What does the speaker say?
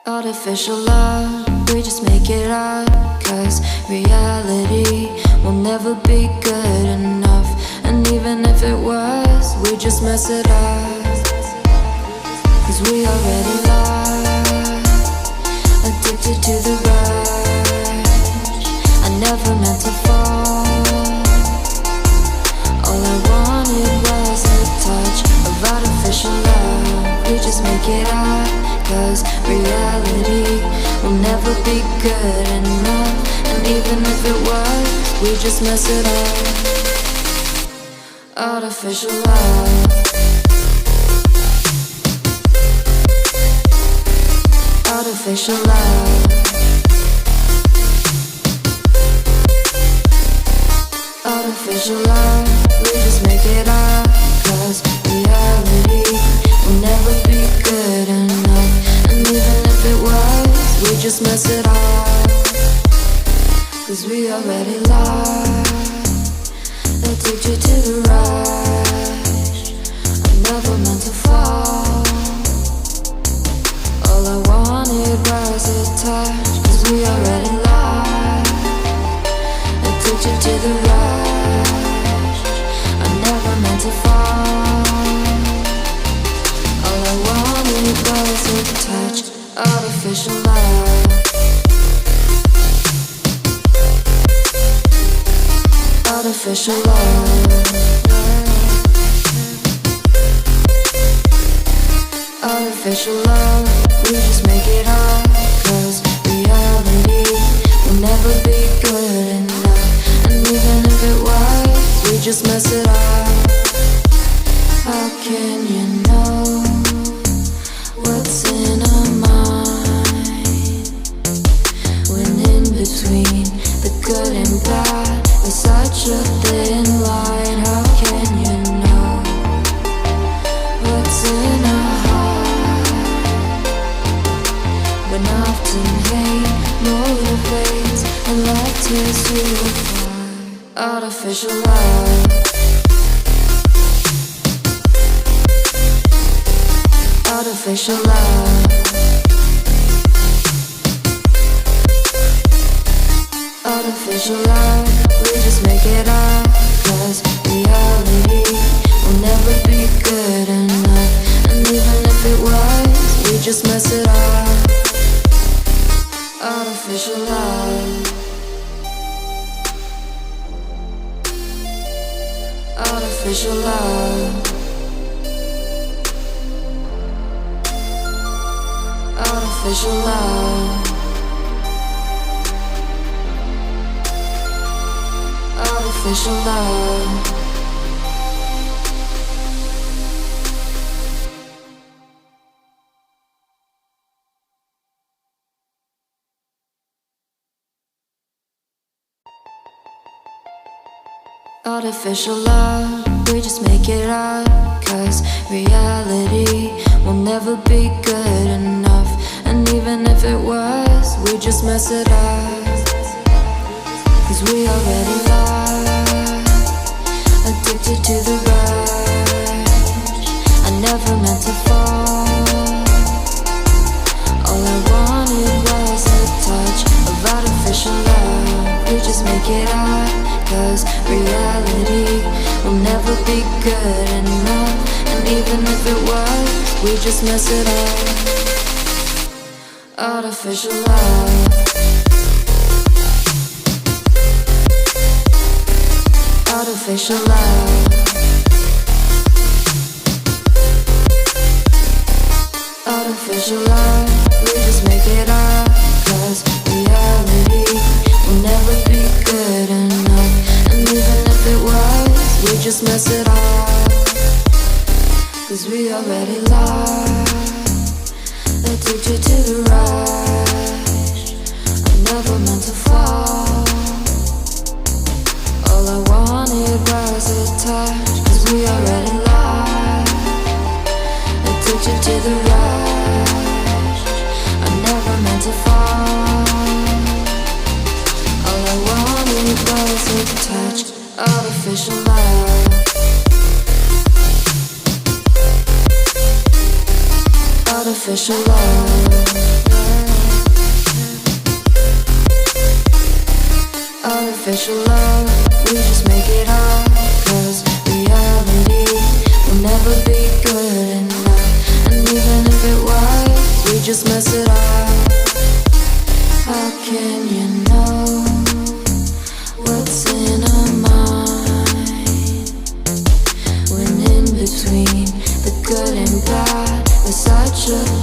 Artificial love, we just make it up. Cause reality will never be good enough. And even if it was, we just mess it up. Cause we already lost, addicted to the rush. I never meant to fall. All I wanted was a touch of artificial love. We just make it up. Cause reality will never be good enough. And even if it was, we just mess it up. Artificial love. Artificial love. Artificial love. We just make it up. Cause reality will never be good enough. And even if it was, we just mess it up. Cause we already lost, addicted to the rush. I never meant to fall. All I wanted was a touch. Cause we already lost, addicted to the rush. I never meant to fall. All I wanted was a touch. Artificial love. Artificial love. Artificial love. We just make it up. Cause reality will never be good enough. And even if it was, we just mess it up. How can you know what's in our mind when in between the good and bad there's such a thin line? How can you know what's in our heart when often hate motivates and love tears you apart? Artificial love. Artificial love. Artificial love. We just make it up. Cause reality will never be good enough. And even if it was, we just mess it up. Artificial love. Artificial love. Artificial love. Artificial love. Artificial love, we just make it up. Cause reality will never be good enough. And even if it was, we just mess it up. Cause we already lost, addicted to the rush. I never meant to fall. All I wanted was a touch of artificial love. We just make it up. Cause reality will never be good enough. And even if it was, we just mess it up. Artificial love. Artificial love. Artificial love. We just make it up. Cause reality will never be good enough. And even if it was, we just mess it up. Cause we already lost, addicted to the rush. I never meant to fall. All I wanted was a touch. Cause we already lost, addicted to the rush. I never meant to fall. All I wanted was a touch. Artificial love. Artificial love. Artificial love, we just make it up. Cause reality will never be good enough. And even if it was, we just mess it up. How can you know what's in our mind? When in between the good and bad, there's such a